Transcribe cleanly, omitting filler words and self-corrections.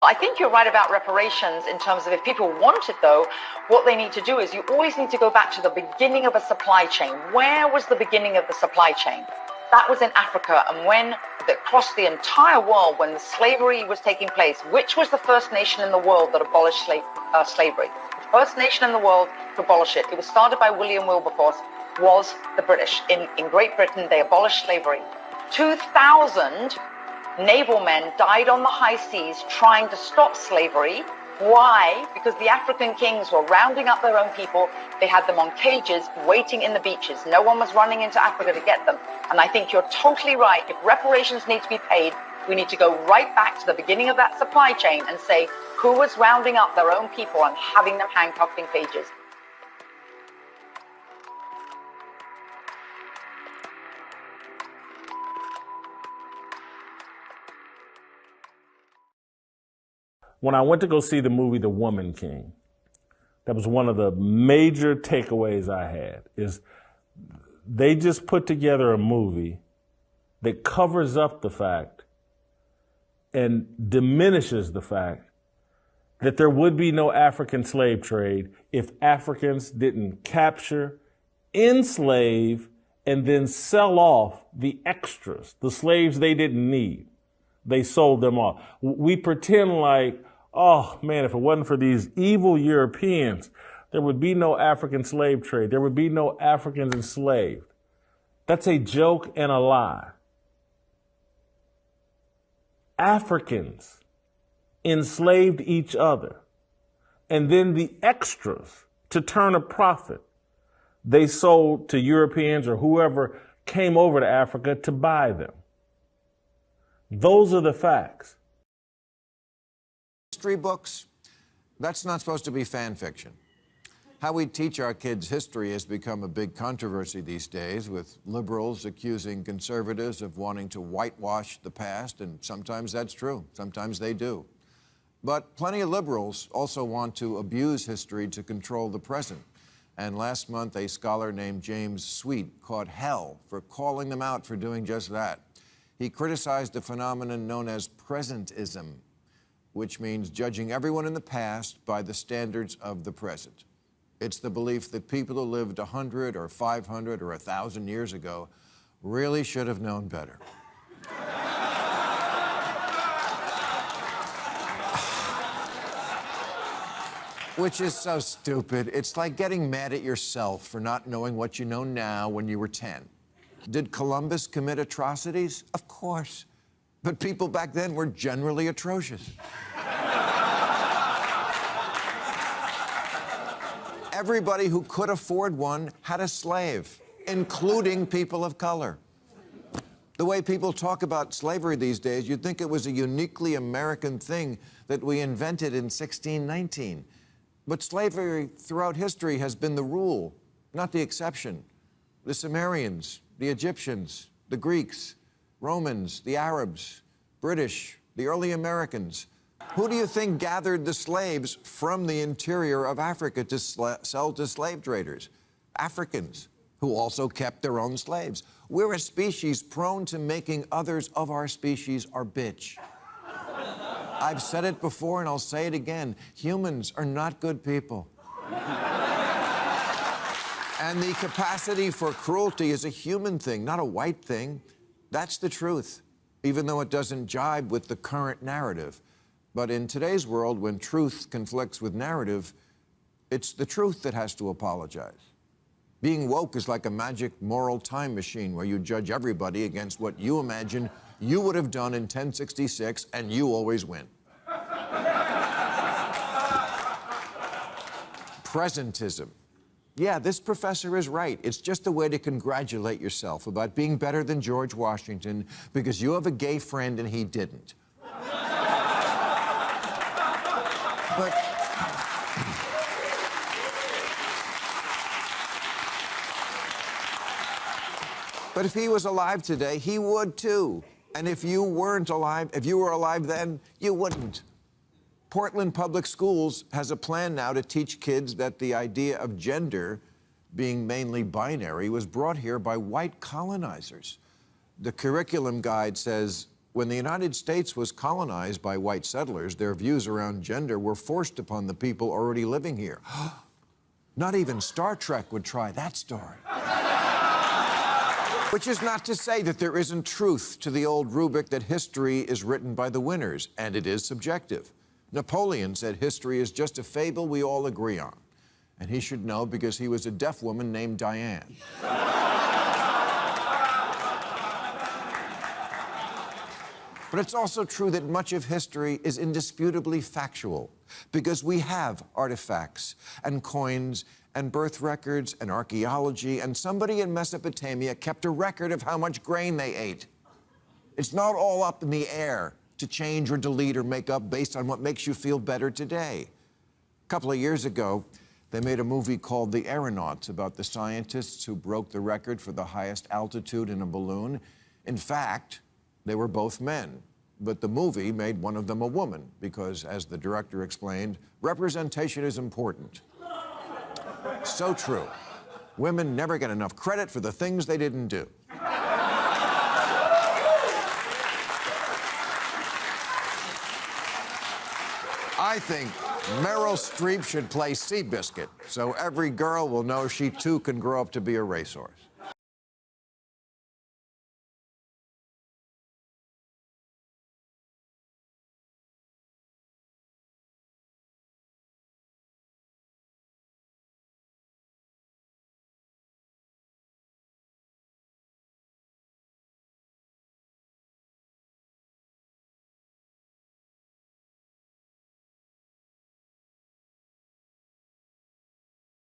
I think you're right about reparations in terms of if people want it, though, what they need to do is you always need to go back to the beginning of a supply chain. Where was the beginning of the supply chain? That was in Africa. And when across the entire world, when the slavery was taking place, which was the first nation in the world that abolished slavery? The first nation in the world to abolish it. It was started by William Wilberforce, was the British. In Great Britain, they abolished slavery. 2,000 naval men died on the high seas trying to stop slavery. Why? Because the African kings were rounding up their own people. They had them on cages waiting in the beaches. No one was running into Africa to get them. And I think you're totally right. If reparations need to be paid, we need to go right back to the beginning of that supply chain and say who was rounding up their own people and having them handcuffed in cages. When I went to go see the movie The Woman King, that was one of the major takeaways I had, is they just put together a movie that covers up the fact and diminishes the fact that there would be no African slave trade if Africans didn't capture, enslave, and then sell off the extras, the slaves they didn't need. They sold them off. We pretend like, oh man, if it wasn't for these evil Europeans, there would be no African slave trade. There would be no Africans enslaved. That's a joke and a lie. Africans enslaved each other, and then the extras, to turn a profit, they sold to Europeans or whoever came over to Africa to buy them. Those are the facts. History books, that's not supposed to be fan fiction. How we teach our kids history has become a big controversy these days, with liberals accusing conservatives of wanting to whitewash the past, and sometimes that's true. Sometimes they do. But plenty of liberals also want to abuse history to control the present. And last month, a scholar named James Sweet caught hell for calling them out for doing just that. He criticized a phenomenon known as presentism, which means judging everyone in the past by the standards of the present. It's the belief that people who lived 100 or 500 or 1,000 years ago really should have known better. Which is so stupid. It's like getting mad at yourself for not knowing what you know now when you were 10. Did Columbus commit atrocities? Of course. But people back then were generally atrocious. Everybody who could afford one had a slave, including people of color. The way people talk about slavery these days, you'd think it was a uniquely American thing that we invented in 1619. But slavery throughout history has been the rule, not the exception. The Sumerians, the Egyptians, the Greeks, Romans, the Arabs, British, the early Americans. Who do you think gathered the slaves from the interior of Africa to sell to slave traders? Africans, who also kept their own slaves. We're a species prone to making others of our species our bitch. I've said it before and I'll say it again. Humans are not good people. And the capacity for cruelty is a human thing, not a white thing. That's the truth, even though it doesn't jibe with the current narrative. But in today's world, when truth conflicts with narrative, it's the truth that has to apologize. Being woke is like a magic moral time machine where you judge everybody against what you imagine you would have done in 1066, and you always win. Presentism. Yeah, this professor is right. It's just a way to congratulate yourself about being better than George Washington because you have a gay friend and he didn't. But if he was alive today, he would too. And if you weren't alive, if you were alive then, you wouldn't. Portland Public Schools has a plan now to teach kids that the idea of gender, being mainly binary, was brought here by white colonizers. The curriculum guide says When the United States was colonized by white settlers, their views around gender were forced upon the people already living here. Not even Star Trek would try that story. Which is not to say that there isn't truth to the old rubric that history is written by the winners, and it is subjective. Napoleon said history is just a fable we all agree on. And he should know because he was a deaf woman named Diane. But it's also true that much of history is indisputably factual because we have artifacts and coins and birth records and archaeology, and somebody in Mesopotamia kept a record of how much grain they ate. It's not all up in the air to change or delete or make up based on what makes you feel better today. A couple of years ago, they made a movie called The Aeronauts about the scientists who broke the record for the highest altitude in a balloon. In fact, they were both men, but the movie made one of them a woman because, as the director explained, representation is important. So true. Women never get enough credit for the things they didn't do. I think Meryl Streep should play Seabiscuit so every girl will know she too can grow up to be a racehorse.